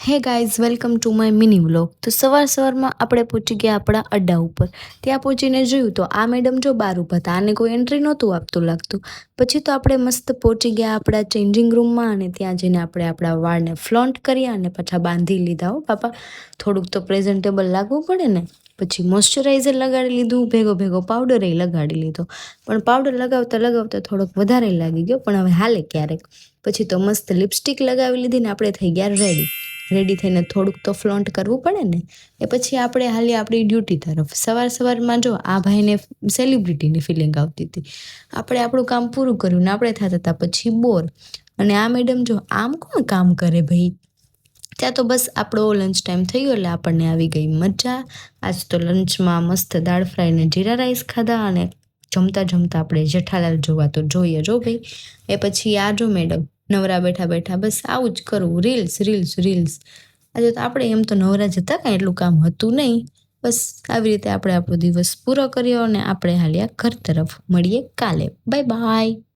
Hey guys, welcome to my mini vlog. તો સવારમાં આપણે પહોંચી ગયા આપણા અડ્ડા ઉપર. ત્યાં પહોંચીને જોયું તો આ મેડમ જો બહાર ઊભા હતા, આને કોઈ એન્ટ્રી નહોતું આપતું લાગતું. પછી તો આપણે મસ્ત પહોંચી ગયા આપણા ચેન્જિંગ રૂમમાં અને ત્યાં જઈને આપણે આપણા વાળને ફ્લોન્ટ કર્યા અને પાછા બાંધી લીધા. હો બાપા, થોડુંક તો પ્રેઝન્ટેબલ લાગવું પડે ને. પછી મોઇશ્ચરાઇઝર લગાડી લીધું, ભેગો પાવડર લગાડી લીધો. પણ પાવડર લગાવતા થોડોક વધારે લાગી ગયો, પણ હવે હાલે ક્યારેક. પછી તો મસ્ત લિપસ્ટિક લગાવી લીધી ને આપણે થઈ ગયા રેડી થઈને થોડુંક તો ફ્લોન્ટ કરવું પડે ને. એ પછી આપણે હાલી આપણી ડ્યુટી તરફ. સવારમાં જો આ ભાઈને સેલિબ્રિટીની ફિલિંગ આવતી હતી. આપણે આપણું કામ પૂરું કર્યું ને આપણે થતા હતા પછી બોર. અને આ મેડમ જો આમ કોણ કામ કરે ભાઈ. ત્યાં તો બસ આપણો લંચ ટાઈમ થઈ ગયો એટલે આપણને આવી ગઈ મજા. આજ તો લંચમાં મસ્ત દાળ ફ્રાય ને જીરા રાઈસ ખાધા અને જમતા આપણે જેઠાલાલ જોવા તો જોઈએ જો ભાઈ. એ પછી આ જો મેડમ નવરા બેઠા બસ આવું જ કરવું, રીલ્સ. આજે તો આપણે એમ તો નવરા જતા કાંઈ એટલું કામ હતું નહીં. બસ આવી રીતે આપણે આપણો દિવસ પૂરો કર્યો અને આપણે હાલ્યા ઘર તરફ. મળીએ કાલે. બાય.